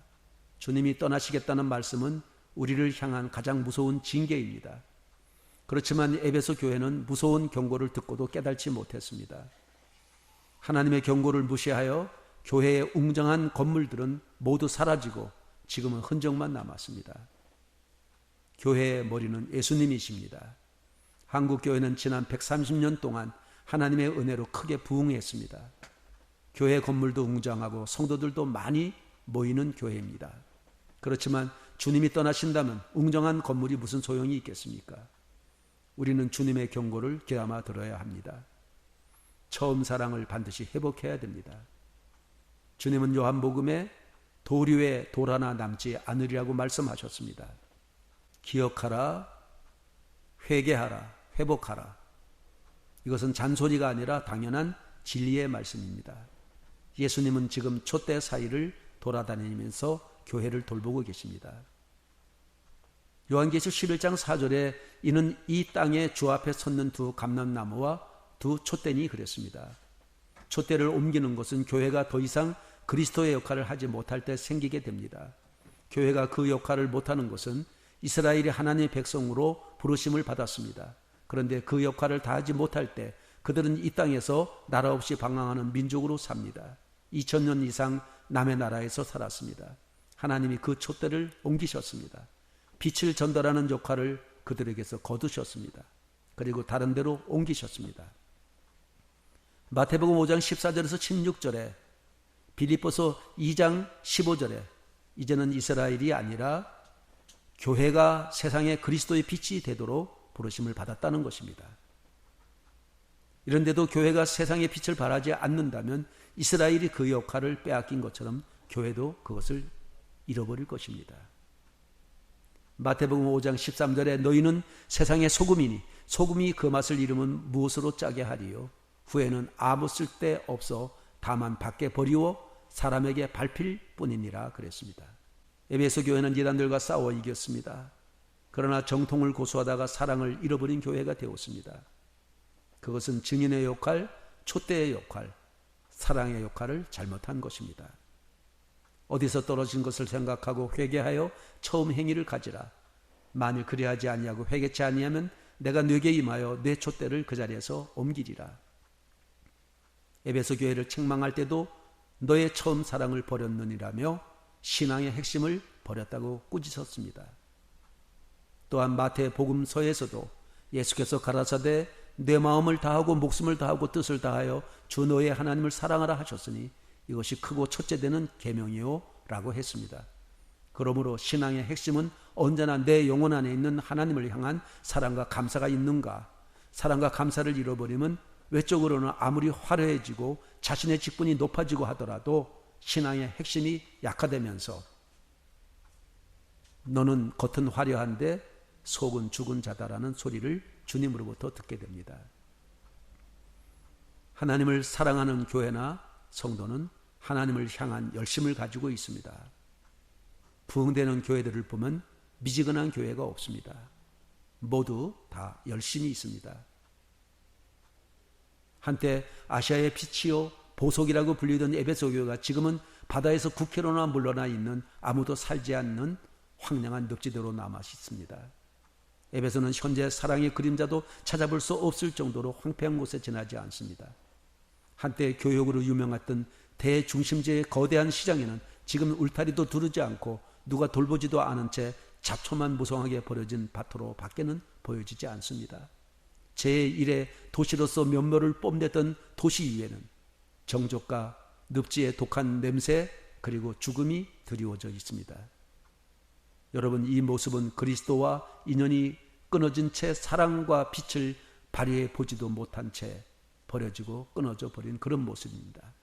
주님이 떠나시겠다는 말씀은 우리를 향한 가장 무서운 징계입니다. 그렇지만 에베소 교회는 무서운 경고를 듣고도 깨닫지 못했습니다. 하나님의 경고를 무시하여 교회의 웅장한 건물들은 모두 사라지고 지금은 흔적만 남았습니다. 교회의 머리는 예수님이십니다. 한국 교회는 지난 130년 동안 하나님의 은혜로 크게 부흥했습니다. 교회 건물도 웅장하고 성도들도 많이 모이는 교회입니다. 그렇지만 주님이 떠나신다면 웅장한 건물이 무슨 소용이 있겠습니까? 우리는 주님의 경고를 귀담아 들어야 합니다. 처음 사랑을 반드시 회복해야 됩니다. 주님은 요한복음에 도류에 돌 하나 남지 않으리라고 말씀하셨습니다. 기억하라, 회개하라, 회복하라. 이것은 잔소리가 아니라 당연한 진리의 말씀입니다. 예수님은 지금 촛대 사이를 돌아다니면서 교회를 돌보고 계십니다. 요한계시록 11장 4절에 이는 이 땅에 주 앞에 섰는 두 감람나무와 두 촛대니 그랬습니다. 촛대를 옮기는 것은 교회가 더 이상 그리스도의 역할을 하지 못할 때 생기게 됩니다. 교회가 그 역할을 못하는 것은 이스라엘이 하나님의 백성으로 부르심을 받았습니다. 그런데 그 역할을 다하지 못할 때 그들은 이 땅에서 나라 없이 방황하는 민족으로 삽니다. 2000년 이상 남의 나라에서 살았습니다. 하나님이 그 촛대를 옮기셨습니다. 빛을 전달하는 역할을 그들에게서 거두셨습니다. 그리고 다른 데로 옮기셨습니다. 마태복음 5장 14절에서 16절에 빌립보서 2장 15절에 이제는 이스라엘이 아니라 교회가 세상에 그리스도의 빛이 되도록 부르심을 받았다는 것입니다. 이런데도 교회가 세상의 빛을 발하지 않는다면 이스라엘이 그 역할을 빼앗긴 것처럼 교회도 그것을 잃어버릴 것입니다. 마태복음 5장 13절에 너희는 세상의 소금이니 소금이 그 맛을 잃으면 무엇으로 짜게 하리요? 후에는 아무 쓸데 없어 다만 밖에 버리워 사람에게 밟힐 뿐이니라 그랬습니다. 에베소 교회는 이단들과 싸워 이겼습니다. 그러나 정통을 고수하다가 사랑을 잃어버린 교회가 되었습니다. 그것은 증인의 역할, 촛대의 역할, 사랑의 역할을 잘못한 것입니다. 어디서 떨어진 것을 생각하고 회개하여 처음 행위를 가지라. 만일 그리하지 아니하고 회개치 아니하면 내가 네게 임하여 네 촛대를 그 자리에서 옮기리라. 에베소 교회를 책망할 때도 너의 처음 사랑을 버렸느니라며 신앙의 핵심을 버렸다고 꾸짖었습니다. 또한 마태복음서에서도 예수께서 가라사대 내 마음을 다하고 목숨을 다하고 뜻을 다하여 주 너의 하나님을 사랑하라 하셨으니 이것이 크고 첫째 되는 계명이요 라고 했습니다. 그러므로 신앙의 핵심은 언제나 내 영혼 안에 있는 하나님을 향한 사랑과 감사가 있는가. 사랑과 감사를 잃어버리면 외적으로는 아무리 화려해지고 자신의 직분이 높아지고 하더라도 신앙의 핵심이 약화되면서 너는 겉은 화려한데 속은 죽은 자다라는 소리를 주님으로부터 듣게 됩니다. 하나님을 사랑하는 교회나 성도는 하나님을 향한 열심을 가지고 있습니다. 부흥되는 교회들을 보면 미지근한 교회가 없습니다. 모두 다 열심이 있습니다. 한때 아시아의 빛이요 보석이라고 불리던 에베소 교회가 지금은 바다에서 9km나 물러나 있는 아무도 살지 않는 황량한 늪지대로 남아 있습니다. 에베소는 현재 사랑의 그림자도 찾아볼 수 없을 정도로 황폐한 곳에 지나지 않습니다. 한때 교역으로 유명했던 대중심지의 거대한 시장에는 지금 울타리도 두르지 않고 누가 돌보지도 않은 채 잡초만 무성하게 버려진 밭으로 밖에는 보여지지 않습니다. 제1의 도시로서 면모를 뽐냈던 도시 위에는 정적과 늪지의 독한 냄새 그리고 죽음이 드리워져 있습니다. 여러분, 이 모습은 그리스도와 인연이 끊어진 채 사랑과 빛을 발휘해 보지도 못한 채 버려지고 끊어져 버린 그런 모습입니다.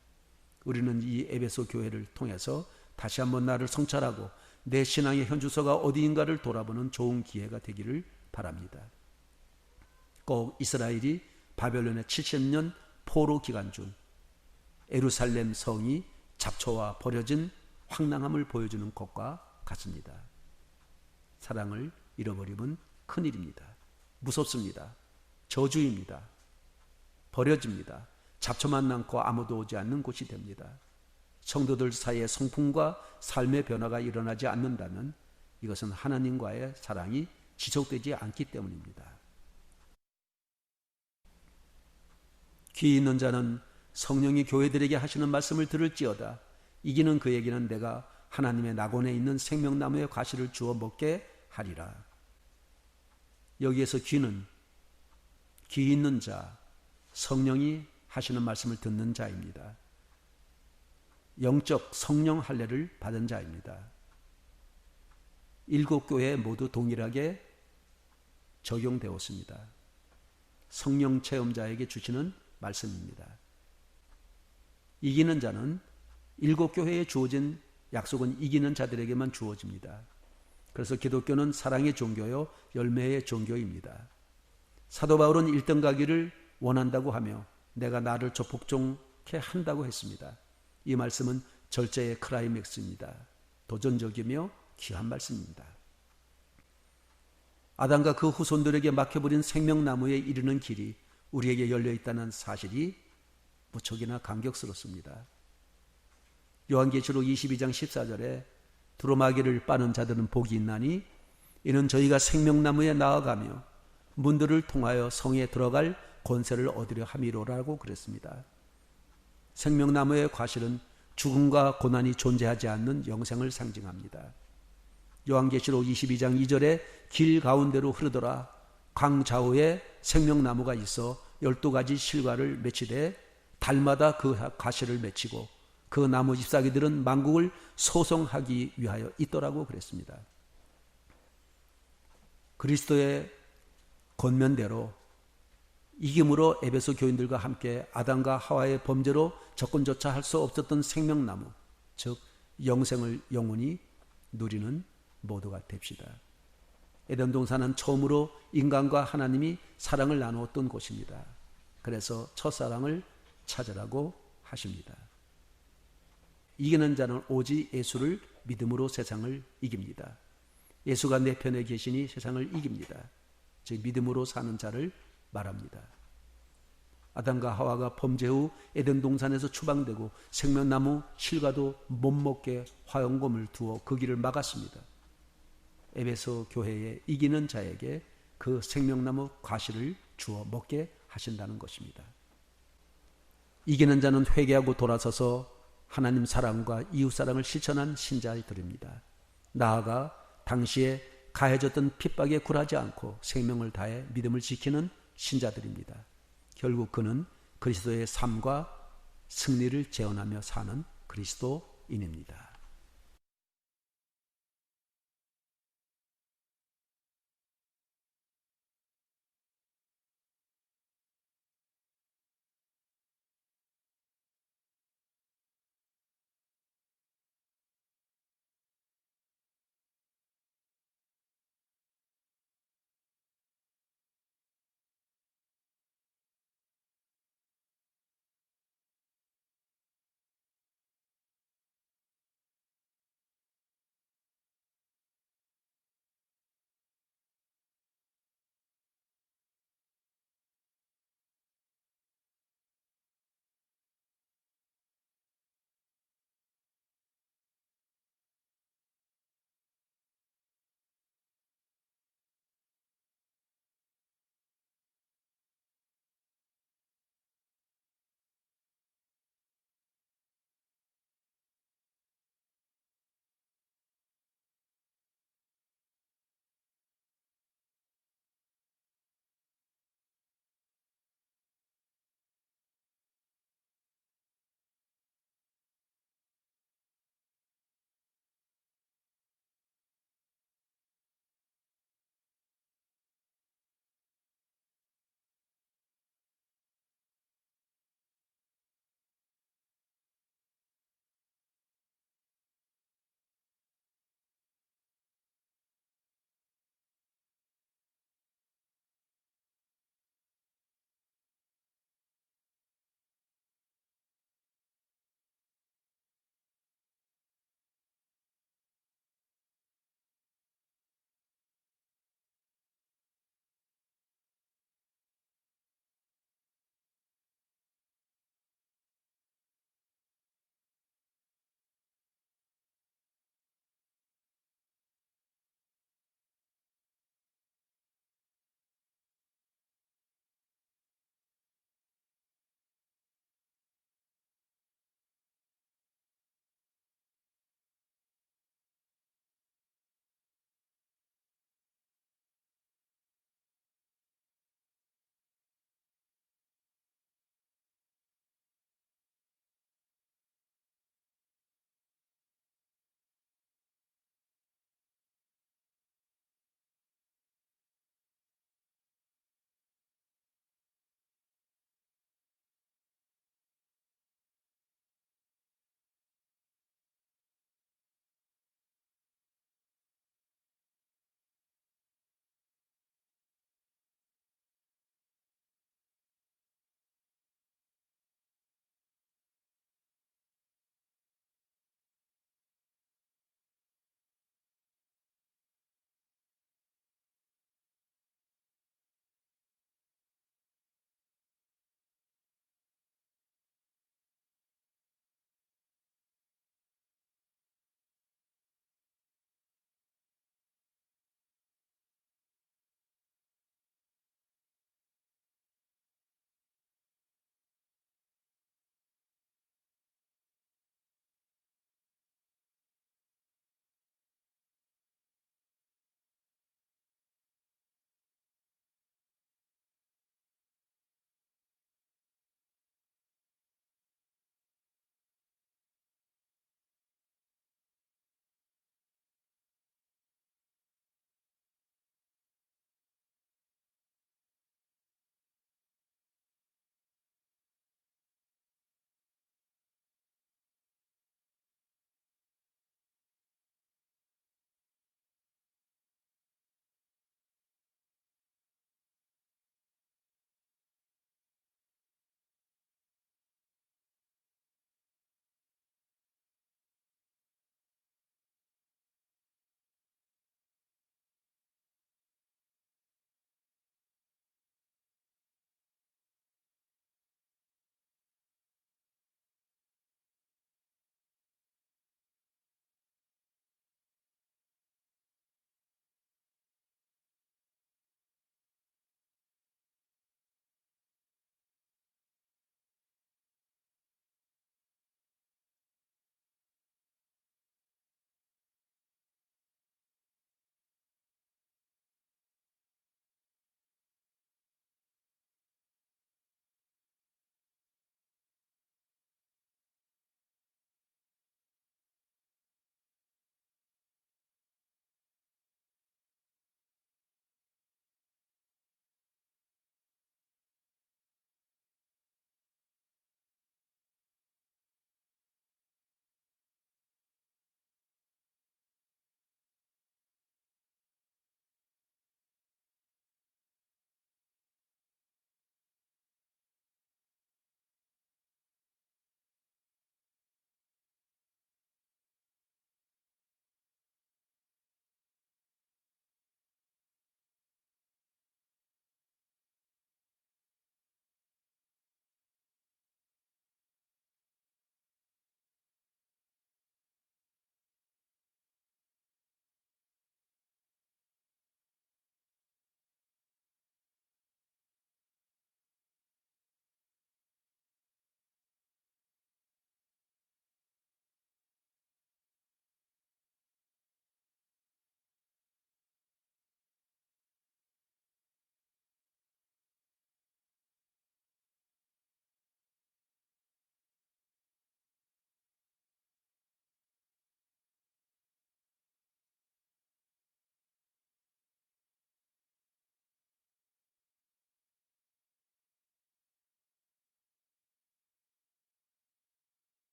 우리는 이 에베소 교회를 통해서 다시 한번 나를 성찰하고 내 신앙의 현주소가 어디인가를 돌아보는 좋은 기회가 되기를 바랍니다. 꼭 이스라엘이 바벨론의 70년 포로 기간 중 예루살렘 성이 잡초와 버려진 황량함을 보여주는 것과 같습니다. 사랑을 잃어버리면 큰일입니다. 무섭습니다. 저주입니다. 버려집니다. 잡초만 남고 아무도 오지 않는 곳이 됩니다. 성도들 사이에 성품과 삶의 변화가 일어나지 않는다면 이것은 하나님과의 사랑이 지속되지 않기 때문입니다. 귀 있는 자는 성령이 교회들에게 하시는 말씀을 들을지어다. 이기는 그에게는 내가 하나님의 낙원에 있는 생명나무의 과실을 주어 먹게 하리라. 여기에서 귀는 귀 있는 자, 성령이 하시는 말씀을 듣는 자입니다. 영적 성령 할례를 받은 자입니다. 7교회 모두 동일하게 적용되었습니다. 성령 체험자에게 주시는 말씀입니다. 이기는 자는 7교회에 주어진 약속은 이기는 자들에게만 주어집니다. 그래서 기독교는 사랑의 종교요 열매의 종교입니다. 사도 바울은 1등 가기를 원한다고 하며 내가 나를 복종케 한다고 했습니다. 이 말씀은 절제의 클라이맥스입니다. 도전적이며 귀한 말씀입니다. 아담과 그 후손들에게 막혀버린 생명나무에 이르는 길이 우리에게 열려있다는 사실이 무척이나 감격스럽습니다. 요한계시록 22장 14절에 두루마기를 빠는 자들은 복이 있나니 이는 저희가 생명나무에 나아가며 문들을 통하여 성에 들어갈 권세를 얻으려 함이로라고 그랬습니다. 생명나무의 과실은 죽음과 고난이 존재하지 않는 영생을 상징합니다. 요한계시록 22장 2절에 길 가운데로 흐르더라 강 좌우에 생명나무가 있어 12가지 실과를 맺히되 달마다 그 과실을 맺히고 그 나무 잎사귀들은 만국을 소송하기 위하여 있더라고 그랬습니다. 그리스도의 권면대로 이김으로 에베소 교인들과 함께 아담과 하와의 범죄로 접근조차 할 수 없었던 생명나무, 즉 영생을 영원히 누리는 모두가 됩시다. 에덴 동산은 처음으로 인간과 하나님이 사랑을 나누었던 곳입니다. 그래서 첫사랑을 찾으라고 하십니다. 이기는 자는 오직 예수를 믿음으로 세상을 이깁니다. 예수가 내 편에 계시니 세상을 이깁니다. 즉 믿음으로 사는 자를 말합니다. 아담과 하와가 범죄 후 에덴 동산에서 추방되고 생명나무 실과도 못 먹게 화용검을 두어 그 길을 막았습니다. 에베소 교회에 이기는 자에게 그 생명나무 과실을 주어 먹게 하신다는 것입니다. 이기는 자는 회개하고 돌아서서 하나님 사랑과 이웃 사랑을 실천한 신자들입니다. 나아가 당시에 가해졌던 핍박에 굴하지 않고 생명을 다해 믿음을 지키는 신자들입니다. 결국 그는 그리스도의 삶과 승리를 재현하며 사는 그리스도인입니다.